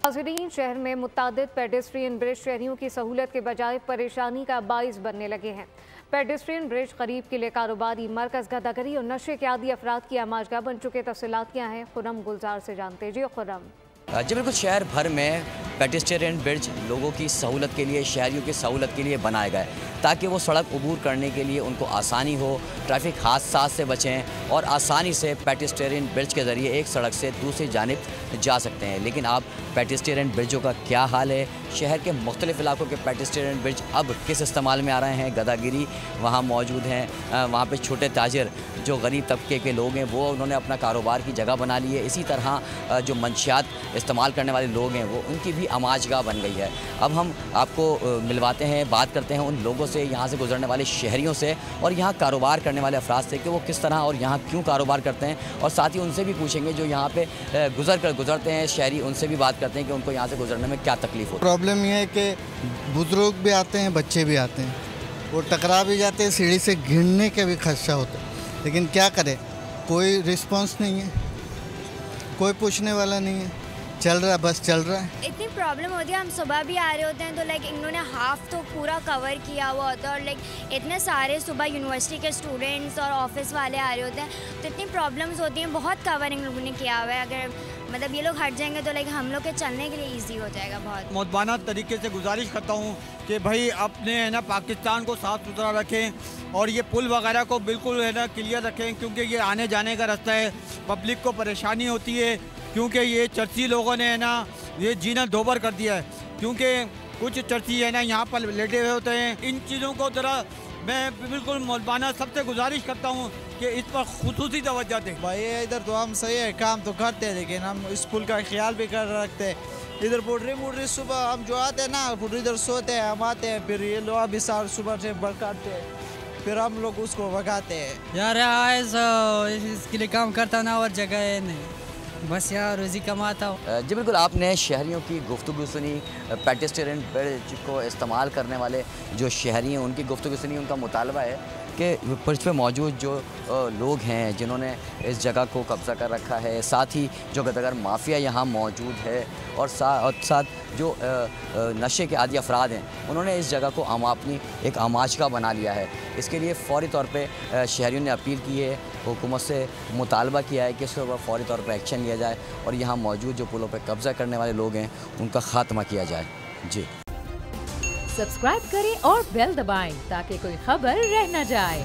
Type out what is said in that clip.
नाज़रीन, शहर में मुतादिद पेडेस्ट्रियन ब्रिज शहरियों की सहूलत के बजाय परेशानी का बाइस बनने लगे हैं। पेडेस्ट्रियन ब्रिज करीब के लिए कारोबारी मरकज़, गदागरी और नशे के आदी अफराद की आमाजगाह बन चुके। तफसीलात क्या हैं, खुरम गुलजार से जानते जी। खुरम जी बिल्कुल, शहर भर में पेडेस्ट्रियन ब्रिज लोगों की सहूलत के लिए, शहरियों की सहूलत के लिए बनाए गए ताकि वो सड़क अबूर करने के लिए उनको आसानी हो, ट्रैफिक हादसा से बचें और आसानी से पेडेस्ट्रियन ब्रिज के ज़रिए एक सड़क से दूसरी जानिब जा सकते हैं। लेकिन अब पेडेस्ट्रियन ब्रिजों का क्या हाल है? शहर के मुख्तलिफ़ इलाकों के पेडेस्ट्रियन ब्रिज अब किस इस्तेमाल में आ रहे हैं? गदागिरी वहाँ मौजूद हैं, वहाँ पे छोटे ताजिर जो गरीब तबके के लोग हैं वो उन्होंने अपना कारोबार की जगह बना ली है। इसी तरह जो मंशियात इस्तेमाल करने वाले लोग हैं वो उनकी भी आमाजगाह बन गई है। अब हम आपको मिलवाते हैं, बात करते हैं उन लोगों से, यहाँ से गुजरने वाले शहरियों से और यहाँ कारोबार करने वाले अफराद से कि वो किस तरह और यहाँ क्यों कारोबार करते हैं, और साथ ही उनसे भी पूछेंगे जो यहाँ पे गुजरते हैं शहरी, उनसे भी बात करते हैं कि उनको यहाँ से गुजरने में क्या तकलीफ हो। प्रॉब्लम यह है कि बुजुर्ग भी आते हैं, बच्चे भी आते हैं, वो टकरा भी जाते हैं, सीढ़ी से गिरने के भी खदशा होता है। लेकिन क्या करें, कोई रिस्पांस नहीं है, कोई पूछने वाला नहीं है, चल रहा है, बस चल रहा है। इतनी प्रॉब्लम होती है, हम सुबह भी आ रहे होते हैं तो लाइक इन्होंने हाफ तो पूरा कवर किया हुआ होता है और लाइक इतने सारे सुबह यूनिवर्सिटी के स्टूडेंट्स और ऑफिस वाले आ रहे होते हैं तो इतनी प्रॉब्लम्स होती हैं। बहुत कवरिंग लोगों ने किया हुआ है। अगर मतलब ये लोग हट जाएंगे तो लाइक हम लोग के चलने के लिए ईजी हो जाएगा बहुत। मुतबाना तरीके से गुजारिश करता हूँ कि भाई अपने है ना पाकिस्तान को साफ़ सुथरा रखें और ये पुल वगैरह को बिल्कुल है ना क्लियर रखें, क्योंकि ये आने जाने का रास्ता है। पब्लिक को परेशानी होती है क्योंकि ये चर्ची लोगों ने है ना ये जीना दोबर कर दिया है, क्योंकि कुछ चर्ची है ना यहाँ पर लेटे हुए होते हैं। इन चीज़ों को ज़रा मैं बिल्कुल मुतबाना सबसे गुजारिश करता हूँ कि इस पर खुसूसी तवज्जो दें। भाई इधर तो हम सही है, काम तो करते हैं लेकिन हम इस पुल का ख्याल भी कर रखते हैं। इधर पुडरी सुबह हम जो आते हैं ना पुडरी इधर सोते हैं, हम आते हैं, फिर ये लोग अभी सुबह से काटते हैं, फिर हम लोग उसको भगाते हैं। यार इसके लिए काम करता ना और जगह नहीं, बस यार रोज़ी कमाता हूँ। जी बिल्कुल, आपने शहरियों की गुफ्तगू सुनी, पेडेस्ट्रियन ब्रिज को इस्तेमाल करने वाले जो शहरी हैं उनकी गुफ्तगू सुनी। उनका मुतालबा है कि ब्रिज पे मौजूद जो लोग हैं जिन्होंने इस जगह को कब्ज़ा कर रखा है, साथ ही जो गदगर माफिया यहाँ मौजूद है और साथ जो नशे के आदी अफराद हैं उन्होंने इस जगह को अपनी एक आमाजगाह बना लिया है। इसके लिए फ़ौरी तौर पे शहरियों ने अपील की है, हुकूमत से मुतालबा किया है कि इसके ऊपर फ़ौरी तौर पे एक्शन लिया जाए और यहाँ मौजूद जो पुलों पे कब्ज़ा करने वाले लोग हैं उनका ख़ात्मा किया जाए। जी सब्सक्राइब करें और बेल दबाएं ताकि कोई खबर रह न जाए।